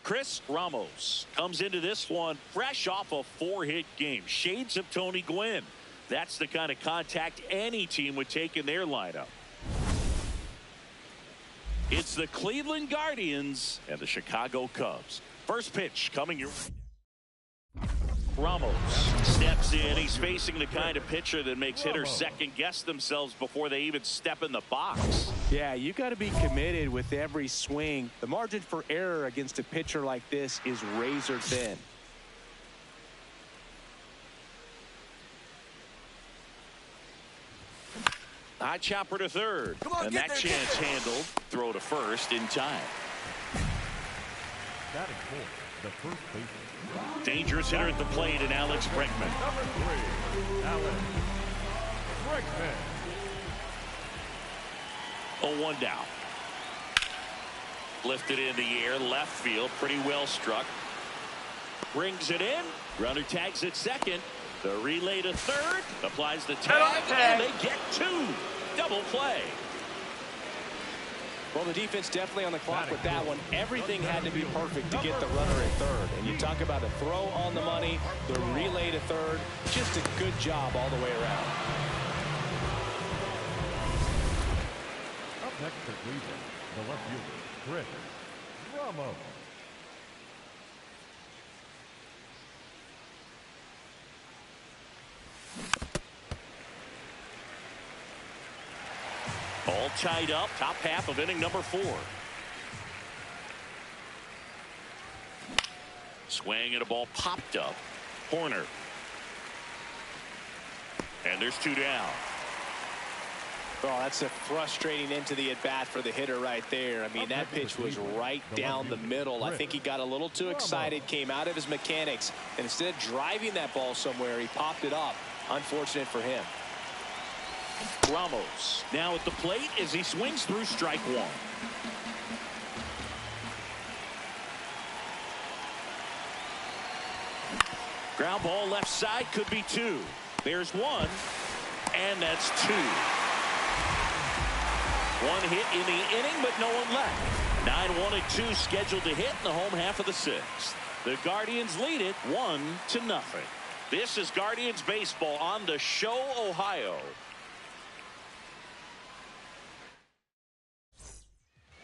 Chris Ramos comes into this one fresh off a 4-hit game. Shades of Tony Gwynn. That's the kind of contact any team would take in their lineup. It's the Cleveland Guardians and the Chicago Cubs. First pitch coming your way. Ramos steps in. He's facing the kind of pitcher that makes hitters second guess themselves before they even step in the box. Yeah, you got to be committed with every swing. The margin for error against a pitcher like this is razor thin. High chopper to third. And that chance handled. Throw to first in time. Batting for the first baseman. Dangerous hitter at the plate in Alex Bregman. Number 3, Alex Bregman. 0-1 down. Lifted in the air, left field, pretty well struck. Brings it in. Runner tags at second. The relay to third. Applies the tag, and they get 2. Double play. Well, the defense definitely on the clock with that one. Everything had to be perfect to get the runner at third. And you talk about a throw on the money, the relay to third. Just a good job all the way around. Up next for Cleveland, the left fielder, Chris Ramos. All tied up, top half of inning number 4. Swing and a ball popped up. Corner. And there's 2 down. Oh, that's a frustrating end to the at-bat for the hitter right there. I mean, that pitch was right down the middle. I think he got a little too excited, came out of his mechanics, and instead of driving that ball somewhere, he popped it up. Unfortunate for him. Ramos now at the plate as he swings through strike 1. Ground ball left side, could be 2. There's 1, and that's 2. 1 hit in the inning, but no one left. 9-1 and 2 scheduled to hit in the home half of the 6th. The Guardians lead it 1-0. This is Guardians baseball on the Show, Ohio.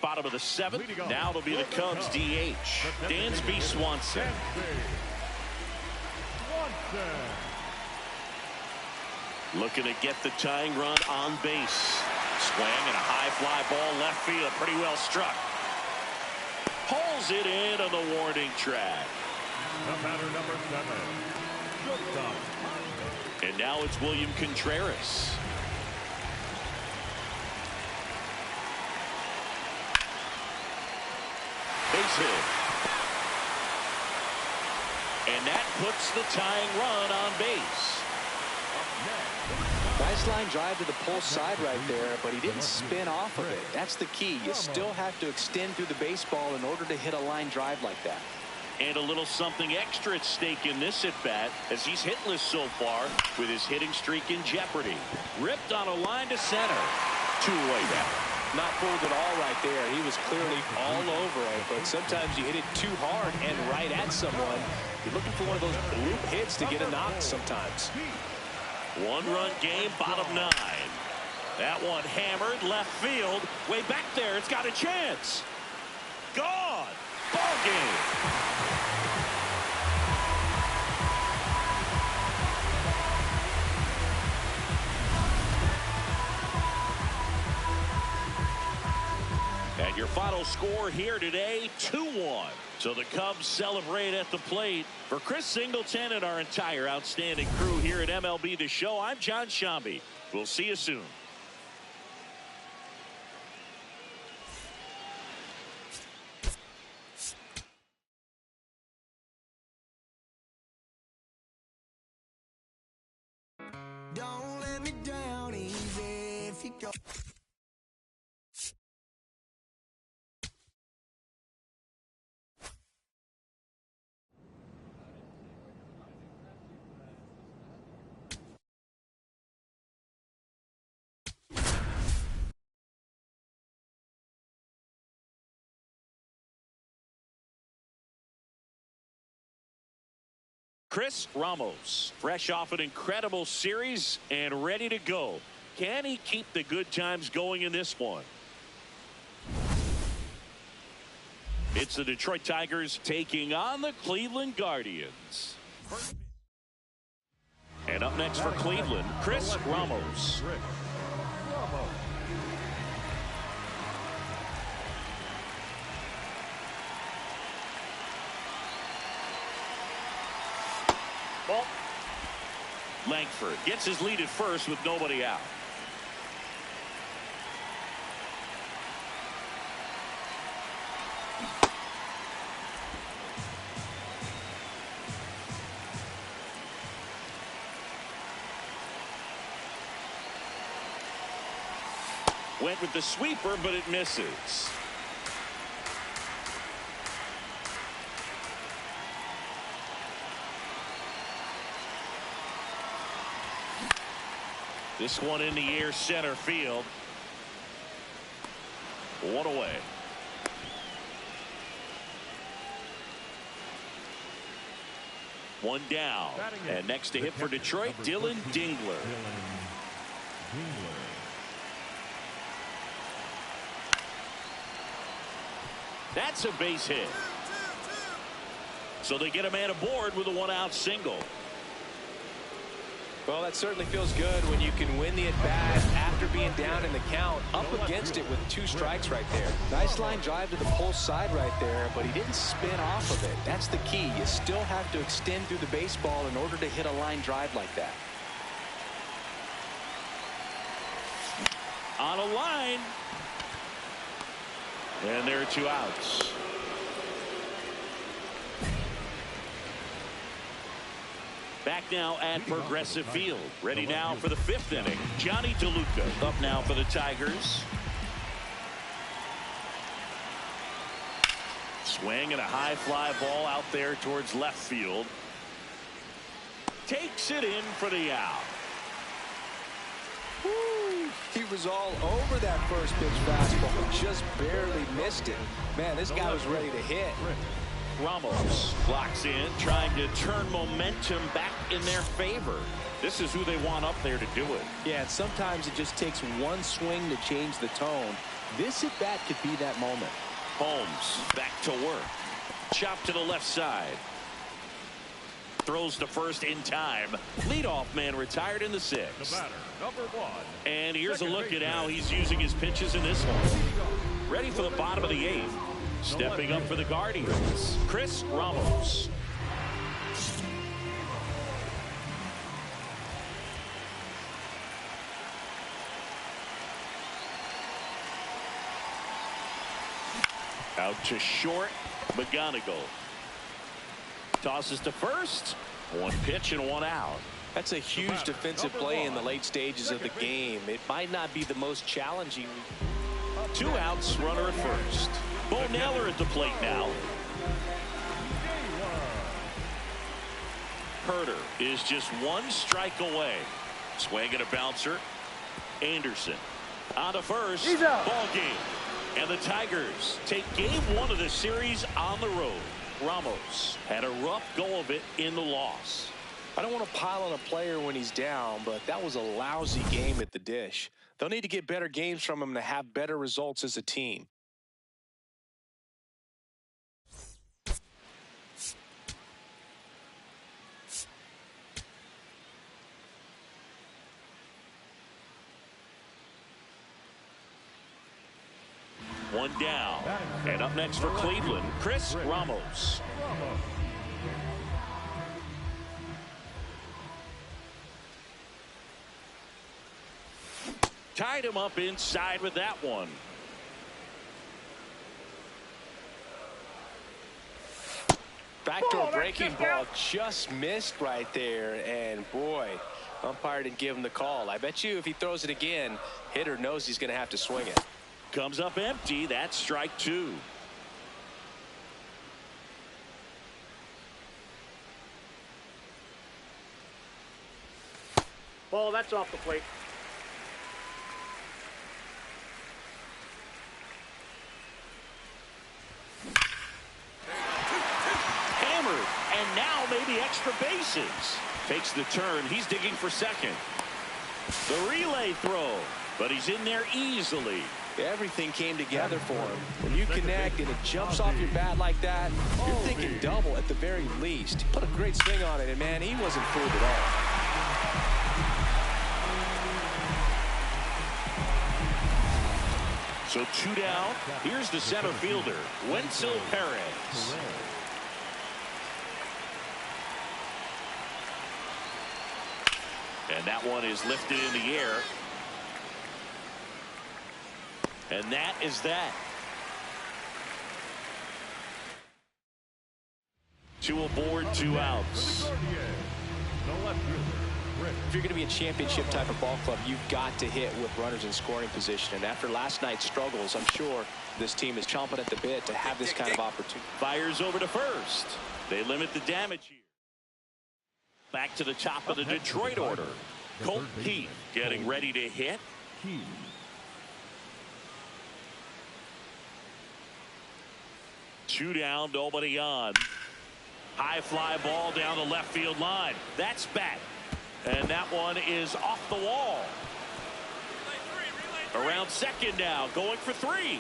Bottom of the 7th. Now it'll be the Cubs DH. Dansby Swanson. Looking to get the tying run on base. Swing and a high fly ball left field. Pretty well struck. Pulls it in on the warning track. The batter number 7. Shortstop. And now it's William Contreras. Base hit. And that puts the tying run on base. Nice line drive to the pull side right there, but he didn't spin off of it. That's the key. You still have to extend through the baseball in order to hit a line drive like that. And a little something extra at stake in this at-bat as he's hitless so far with his hitting streak in jeopardy. Ripped on a line to center. 2-away now. Not fooled at all right there. He was clearly all over it, but sometimes you hit it too hard and right at someone. You're looking for one of those bloop hits to get a knock sometimes. 1-run game, bottom 9. That one hammered left field. Way back there. It's got a chance. Gone. Ball game. And your final score here today, 2-1. So the Cubs celebrate at the plate. For Chris Singleton and our entire outstanding crew here at MLB The Show, I'm John Shambi. We'll see you soon. Don't let me down easy if you go. Chris Ramos, fresh off an incredible series and ready to go. Can he keep the good times going in this one? It's the Detroit Tigers taking on the Cleveland Guardians. And up next for Cleveland, Chris Ramos. Ball. Langford gets his lead at first with nobody out. Went with the sweeper, but it misses. This one in the air, center field. One away. One down. And next to hit for Detroit, Dylan Dingler. That's a base hit. So they get a man aboard with a one-out single. Well, that certainly feels good when you can win the at-bat after being down in the count, up against it with 2 strikes right there. Nice line drive to the pull side right there, but he didn't spin off of it. That's the key. You still have to extend through the baseball in order to hit a line drive like that. On a line. And there are 2 outs. Back now at Progressive Field. Ready now for the 5th inning. Johnny DeLuca up now for the Tigers. Swing and a high fly ball out there towards left field. Takes it in for the out. Woo. He was all over that first pitch fastball. Just barely missed it. Man, this guy was ready to hit. Ramos blocks in, trying to turn momentum back in their favor. This is who they want up there to do it. Yeah, and sometimes it just takes one swing to change the tone. This at bat could be that moment. Holmes back to work. Chop to the left side. Throws to first in time. Leadoff man retired in the 6th. The batter, number 1. And here's a look at how he's using his pitches in this one. Ready for the bottom of the 8th. Stepping up for the Guardians, Chris Ramos. Out to short, McGonigal. Tosses to first. 1 pitch and 1 out. That's a huge defensive play in the late stages of the game. It might not be the most challenging. 2 outs, runner at first. Bo Naylor at the plate now. Herter is just 1 strike away. Swing and a bouncer. Anderson on to first. Ball game. And the Tigers take game 1 of the series on the road. Ramos had a rough go of it in the loss. I don't want to pile on a player when he's down, but that was a lousy game at the dish. They'll need to get better games from him to have better results as a team. One down. And up next for Cleveland, Chris Ramos. Tied him up inside with that one. Backdoor breaking ball just missed right there. And boy, umpire didn't give him the call. I bet you if he throws it again, hitter knows he's going to have to swing it. Comes up empty. That's strike 2. Ball, that's off the plate. Hammered. And now maybe extra extra bases. Takes the turn. He's digging for second. The relay throw, but he's in there easily. Everything came together for him. When you connect and it jumps off your bat like that, you're thinking double at the very least. He put a great swing on it, and man, he wasn't fooled at all. So 2 down. Here's the center fielder, Wenzel Perez. And that one is lifted in the air. And that is that. 2 aboard, 2 outs. If you're going to be a championship type of ball club, you've got to hit with runners in scoring position. And after last night's struggles, I'm sure this team is chomping at the bit to have this kind of opportunity. Fires over to first. They limit the damage here. Back to the top of the Detroit order. Colt Keith getting ready to hit. 2 down, nobody on. High fly ball down the left field line. That's back. And that one is off the wall. Around second now, going for 3.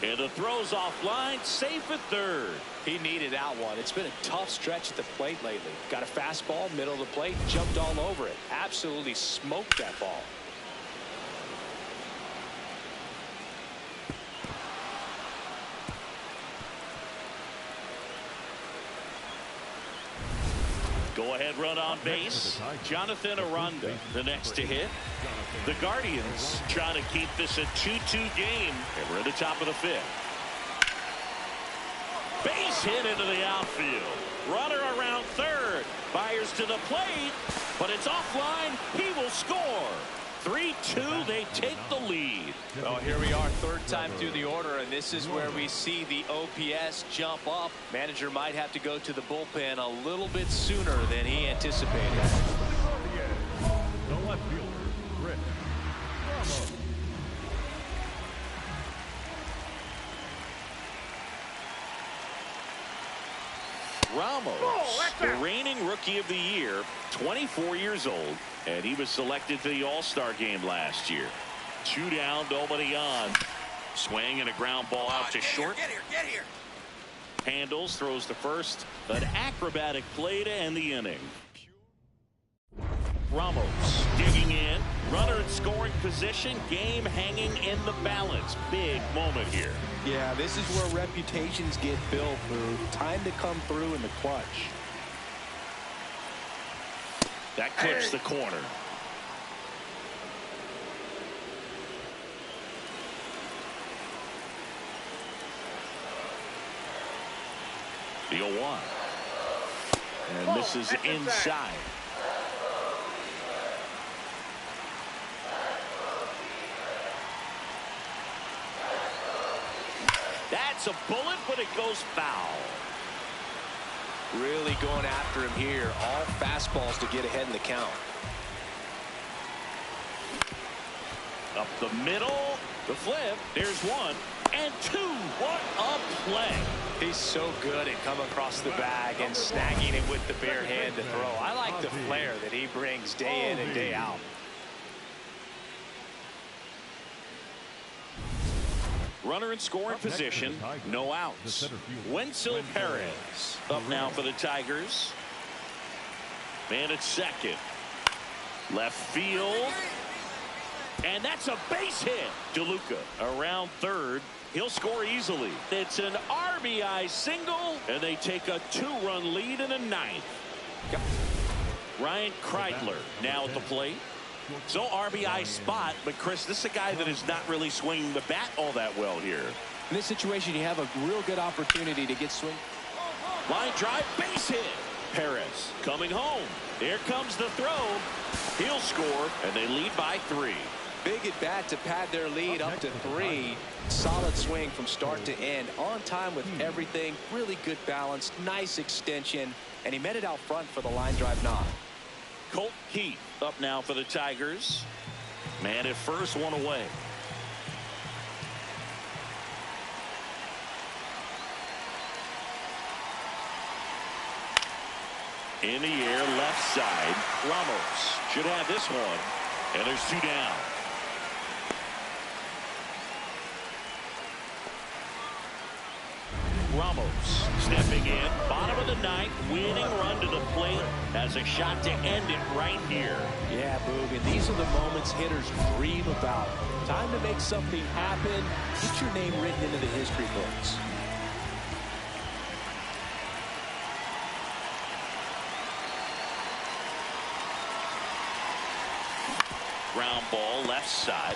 And the throw's offline, safe at third. He needed that one. It's been a tough stretch at the plate lately. Got a fastball, middle of the plate, jumped all over it. Absolutely smoked that ball. Go-ahead run on base. Jonathan Aranda, the next to hit. The Guardians trying to keep this a 2-2 game. And we're at the top of the 5th. Base hit into the outfield. Runner around third. Fires to the plate, but it's offline. He will score. 3-2, they take the lead. Well, here we are, third time through the order, and this is where we see the OPS jump up. Manager might have to go to the bullpen a little bit sooner than he anticipated. The left fielder, Rick Ramos. Ramos, the reigning rookie of the year, 24 years old, and he was selected for the All-Star game last year. 2 down, nobody on. Swing and a ground ball out to short. Get here. Handles, throws to first. An acrobatic play to end the inning. Ramos digging in. Runner in scoring position. Game hanging in the balance. Big moment here. Yeah, this is where reputations get built, Boo. Time to come through in the clutch. That clips the corner. The 0-1. And misses inside. That's a bullet, but it goes foul. Really going after him here. All fastballs to get ahead in the count. Up the middle. The flip. There's 1 and 2. What a play. He's so good at coming across the bag and snagging it with the bare hand to throw. I like the flair that he brings day in and day out. Runner in scoring position. No outs. Wenzel Perez up now for the Tigers. Man at second. Left field. And that's a base hit. DeLuca around third. He'll score easily. It's an RBI single, and they take a 2-run lead in the 9th. Ryan Kreidler now at the plate. So RBI spot, but Chris, this is a guy that is not really swinging the bat all that well here. In this situation, you have a real good opportunity to get swing. Line drive, base hit. Perez coming home. Here comes the throw. He'll score, and they lead by 3. Big at bat to pad their lead up to 3. Solid swing from start to end. On time with everything. Really good balance. Nice extension. And he met it out front for the line drive knock. Colt Keith up now for the Tigers. Man at first, 1 away. In the air, left side. Ramos should have this one. And there's 2 down. Ramos stepping in. Bottom of the 9th. Winning run to the plate. Has a shot to end it right here. Yeah, Boog, and these are the moments hitters dream about. Time to make something happen. Get your name written into the history books. Ground ball left side.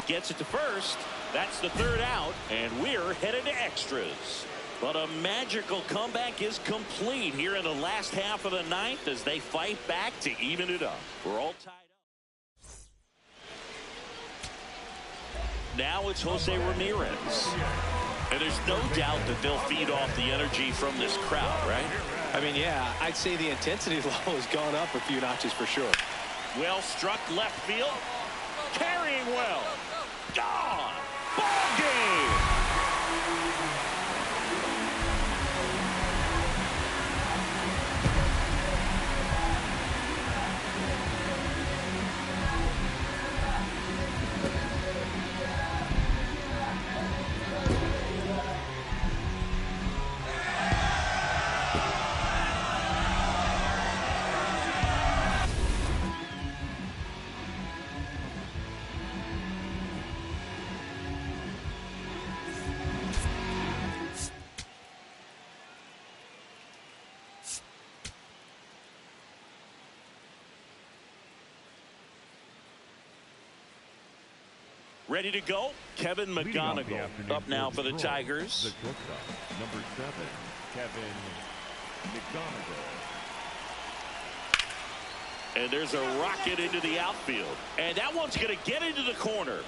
Gets it to first. That's the 3rd out, and we're headed to extras. But a magical comeback is complete here in the last half of the 9th as they fight back to even it up. We're all tied up. Now it's Jose Ramirez. And there's no doubt that they'll feed off the energy from this crowd, right? I mean, yeah, I'd say the intensity level has gone up a few notches for sure. Well struck left field. Carrying well. Gone. Ball game. Ready to go. Kevin McGonigal up now for the Tigers. The shortstop, number 7, Kevin McGonigal. And there's a rocket into the outfield. And that one's going to get into the corner.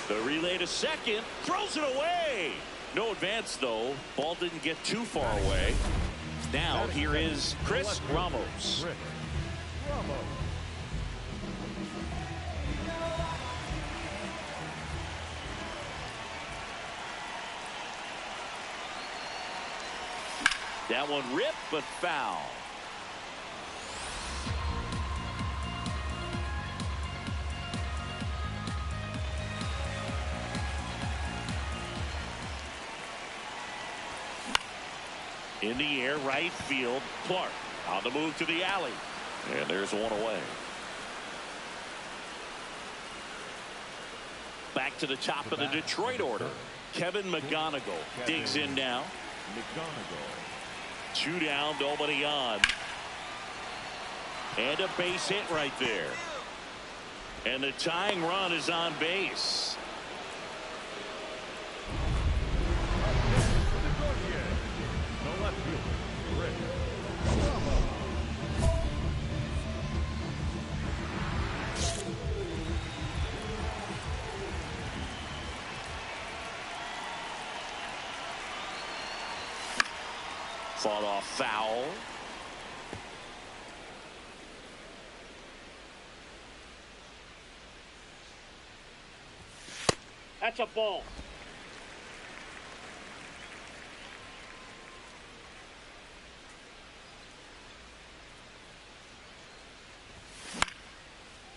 The relay to second. Throws it away. No advance, though. Ball didn't get too far away. Now here is Chris Ramos. That one ripped, but foul. In the air, right field. Clark on the move to the alley. And there's one away. Back to the top of the Detroit order. Kevin McGonigal digs in now. 2 down, nobody on. And a base hit right there. And the tying run is on base. Fought off foul. That's a ball.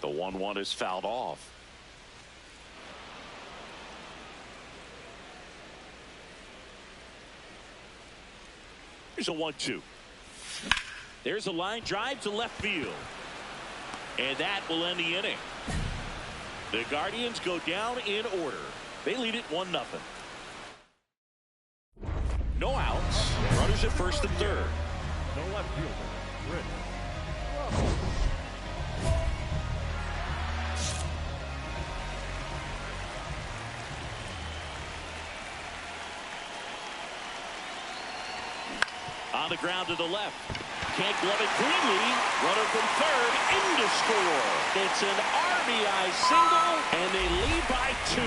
The 1-1 is fouled off. Here's a 1-2. There's a line drive to left field. And that will end the inning. The Guardians go down in order. They lead it 1-0. No outs. Runners at first and third. The left fielder, Rick. On the ground to the left. Can't glove it cleanly. Runner from third in to score. It's an RBI single, and they lead by 2.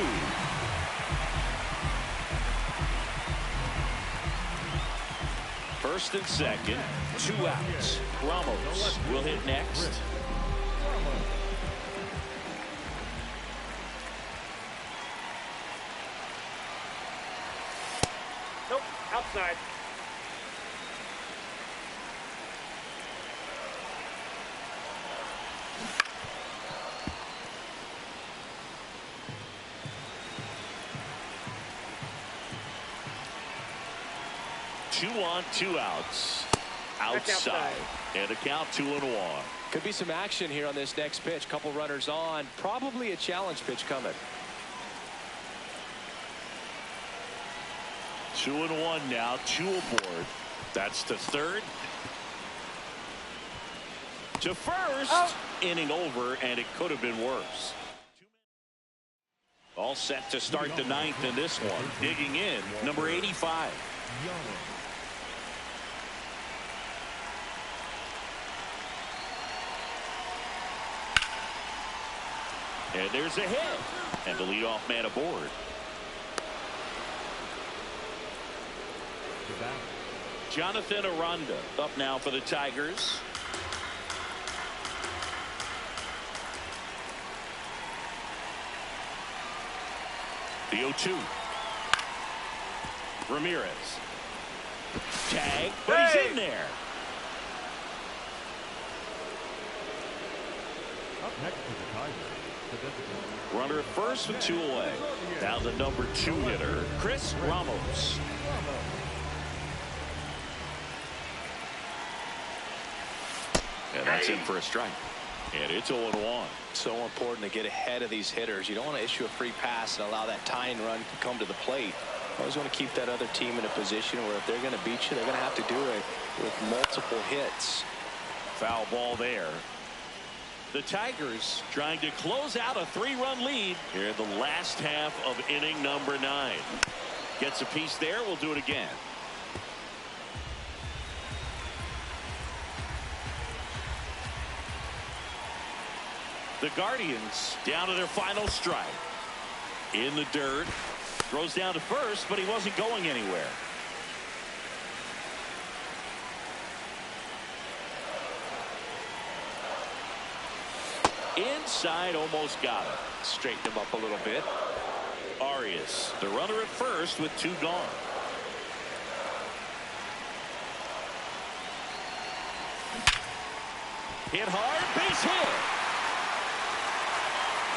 First and second, 2 outs. Ramos will hit next. Outside. Two on, two outs. Outside. And a count 2-1. Could be some action here on this next pitch. Couple runners on. Probably a challenge pitch coming. 2-1 now. 2 aboard. That's to third. To first. Oh. Inning over, and it could have been worse. All set to start the ninth in this one. Digging in, number 85. And there's a hit. And the leadoff man aboard. Jonathan Aranda up now for the Tigers. The 0-2. Ramirez. Tag, but he's in there. Up next to the Tigers. Runner at first with 2 away. Now the number 2 hitter, Chris Ramos. And that's in for a strike. And it's 0-1. So important to get ahead of these hitters. You don't want to issue a free pass and allow that tying run to come to the plate. You always want to keep that other team in a position where if they're going to beat you, they're going to have to do it with multiple hits. Foul ball there. The Tigers trying to close out a 3-run lead here in the last half of inning number 9. Gets a piece there. We'll do it again. The Guardians down to their final strike. In the dirt. Throws down to first, but he wasn't going anywhere. Inside, almost got it. Straighten him up a little bit. Arias, the runner at first with 2 gone. Hit hard, base hit.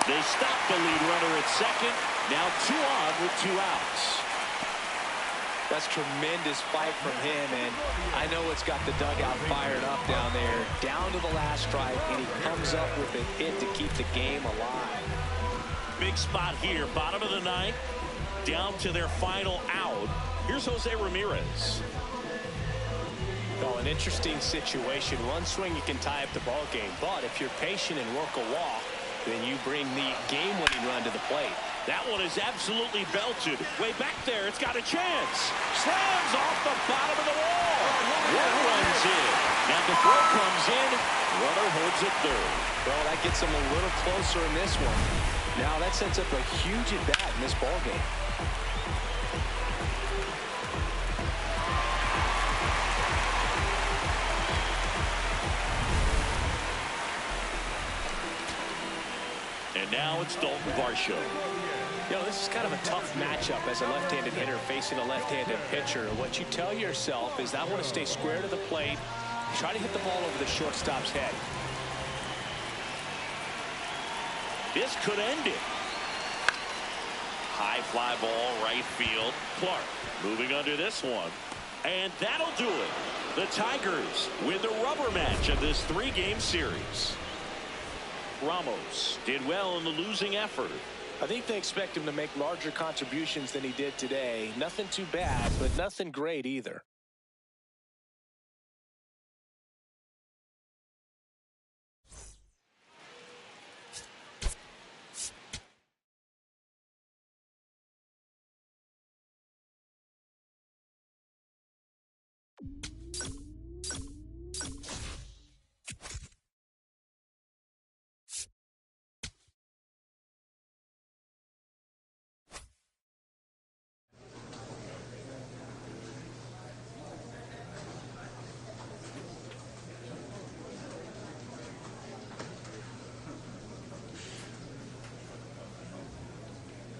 They stop the lead runner at second. Now 2 on with 2 outs. That's tremendous fight from him, and I know it's got the dugout fired up down there. Down to the last strike, and he comes up with a hit to keep the game alive. Big spot here, bottom of the 9th, down to their final out. Here's Jose Ramirez. Well, an interesting situation. One swing, you can tie up the ball game, but if you're patient and work a walk, then you bring the game-winning run to the plate. That one is absolutely belted. Way back there, it's got a chance. Slams off the bottom of the wall. One runs in. Now the throw comes in. Runner holds it third. Well, that gets them a little closer in this one. Now that sets up a huge at-bat in this ball game. And now it's Dalton Varsho. You know, this is kind of a tough matchup as a left-handed hitter facing a left-handed pitcher. What you tell yourself is I want to stay square to the plate, try to hit the ball over the shortstop's head. This could end it. High fly ball, right field. Clark moving under this one. And that'll do it. The Tigers win the rubber match of this 3-game series. Ramos did well in the losing effort. I think they expect him to make larger contributions than he did today. Nothing too bad, but nothing great either.